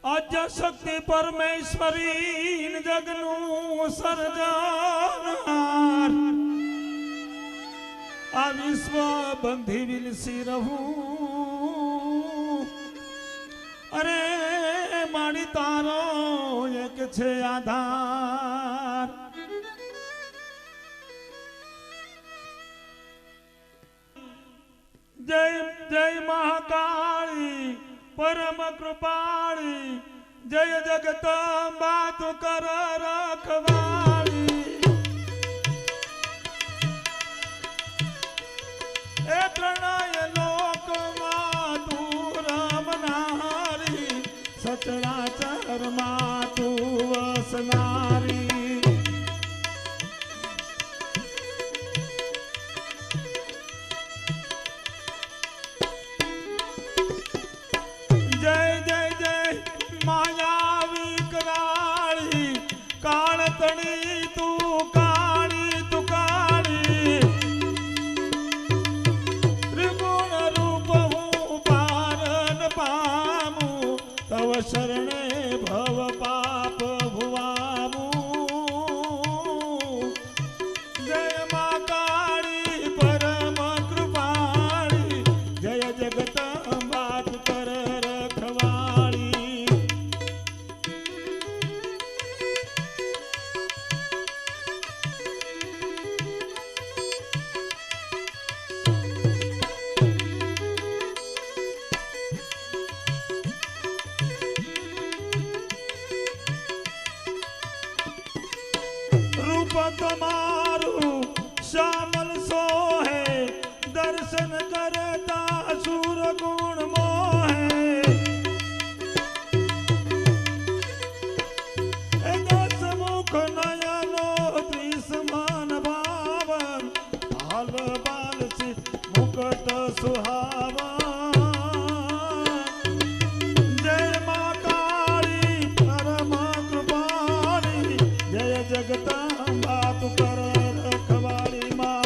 आद्य शक्ति परमेश्वरी जगनु सर्जनार आ विश्व बंधी विलसी रहूं अरे माड़ी तारो एक छे आधार जय जय महाकाली परम कृपाली जय जगदम्बा तू कर रखवाली ए प्रणय लोक तू रमनारी सचराचर मा तू वसनारी जय जय जय मायावी कराली काणतणी तू काली त्रिगुण रूप हूँ पारन पामू तव शरणे भव पाप भुवामू जय माँ काली परम कृपाली जय जगदम्बा तू कर रखवाली रूप तुम्हारू श्यामल सोहे दर्शन करता सूर गुण मोहे ए दस मुख नयनो त्रिसमान भावन हाल बाल से मुकुट सुहावन जय माँ काली परम कृपाली जय जगदम्बा तू कर रखवाली माँ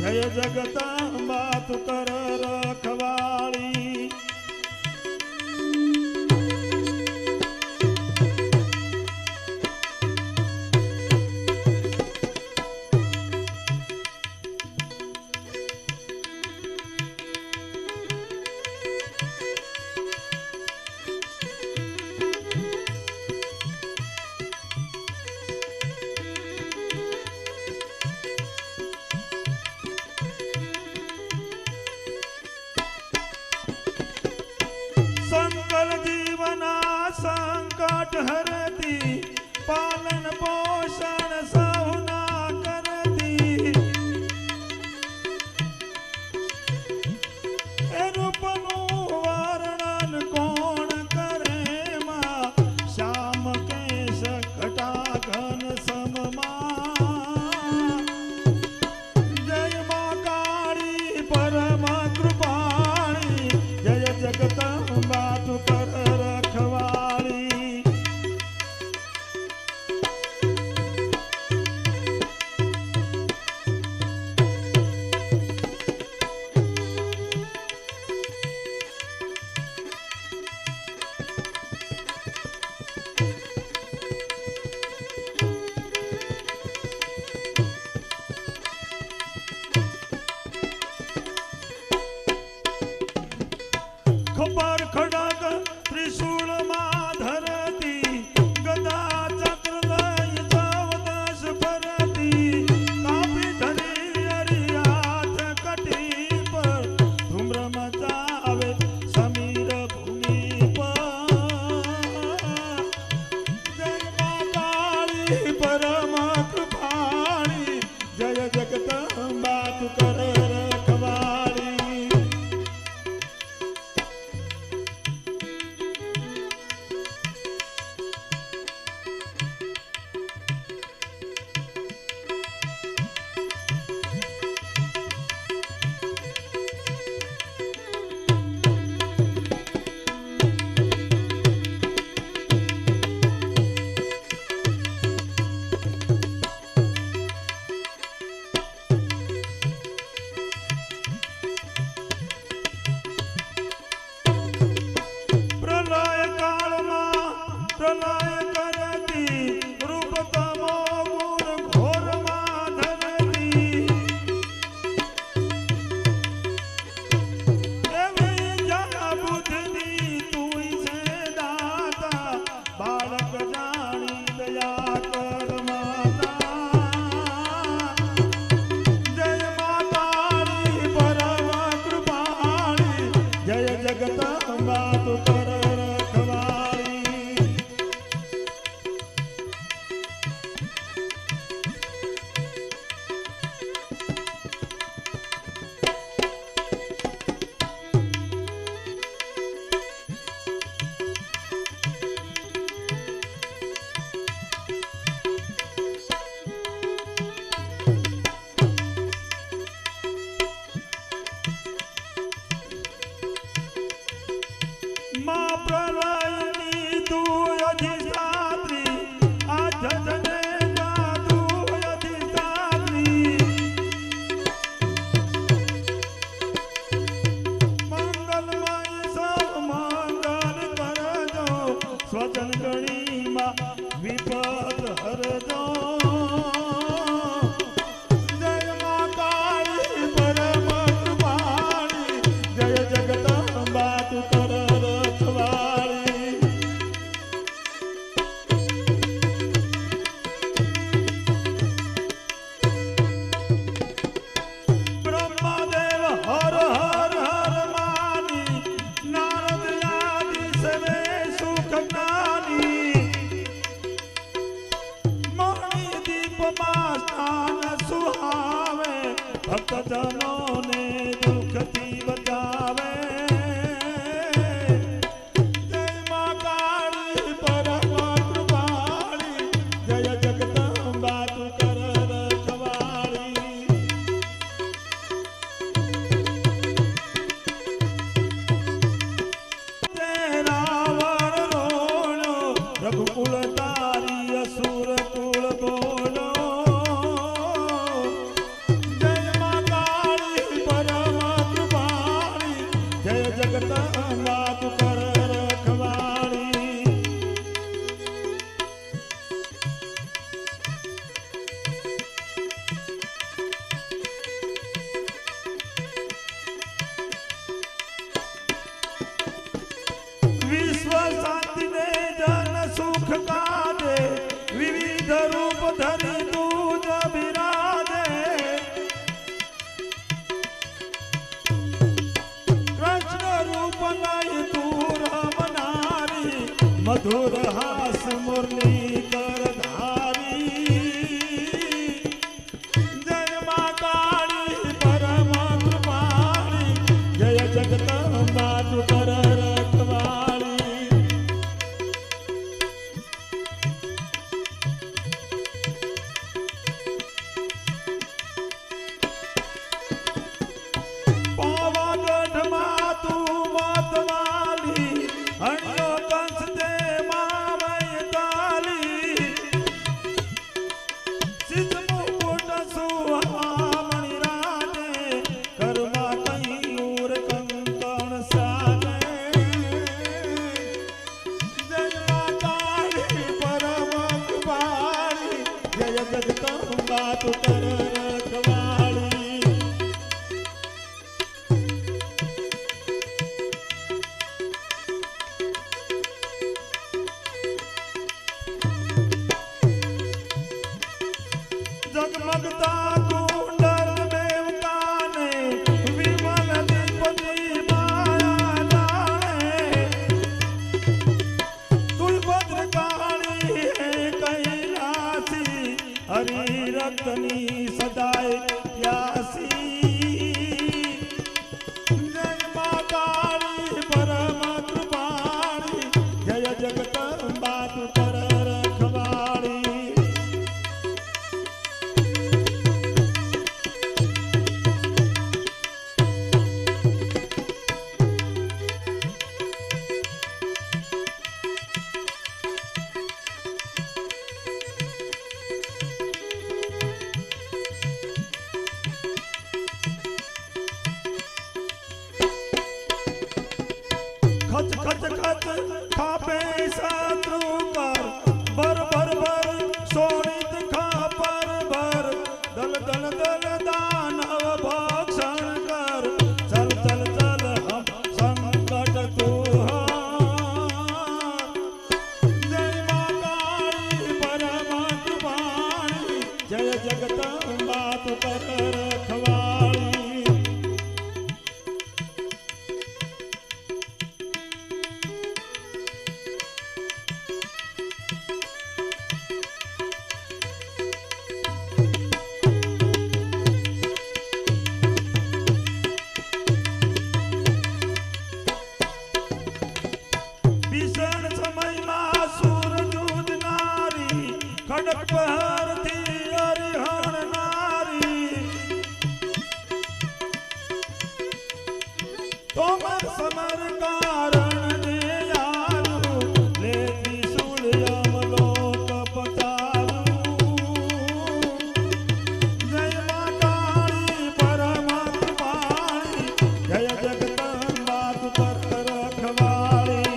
जय जगदम्बा तू कर रखवाली संकल जीवना संकट हरती पालन पोषण सहुना करती ए रूपनु वर्णन कौन करे माँ श्याम केश कटा घन सम जय माँ काली परम कृपाली जय जगदम्बा तू कर रखवाली પ્રલય કરતી રૂપ તમો ગુણ ઘોરમાં ધરતી એવી જા બુદ્ધની તુંય છે દાતા બાળક જાણી દયા કર માતા જય માતાની પરમ કૃપાળી જય જગદંબા તું કર રખવાળી માં પ્રલયની તું અધિષ્ઠાત્રી આ જગને જા તું અધિષ્ઠાત્રી મંગલમય સૌ મંગલ કરજો સ્વજન ગણીમાં વિપદ હરજો જય મા કાળી પરમ કૃપાળી જય જગદંબા તું કર રખવાળી બ્રહ્મદેવ હર હર હર માની નારદ આદિ સવે સુખ જ્ઞાની મણિ દીપમાં સ્નાન સુહાવે ભક્તજનોને દુઃખથી બચાવે જય મા કાળી પરમ કૃપાળી જય જગદંબા તું કર રખવાળી રાવણ રોણો રઘુકુળ તારી અસુર કુળ બોલો જય મા કાળી પરમ કૃપાળી જય જગદંબા તું કર રખવાળી વિશ્વ શાંતિ ને જન સુખ કાજે વિવિધ રૂપ ધરી તું જ બિરાજે કૃષ્ણ રૂપ લઈ તું રમનારી મધુર હાસ મુરલી કર ધારી જય મા કાળી પરમ કૃપાળી જય જગદંબા તું કર રખવાળી પાવાગઢમાં તું મતવાલી હણ્યો કંસ તે માં વૈતાલી खडक पहरती अरिहण नारी तोमर समर कारण ने आरू लेती सूल अमलो कपचारू जय मां काली परमात्माणी जय जगदम्बा तू पर रखवाली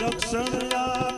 रक्षण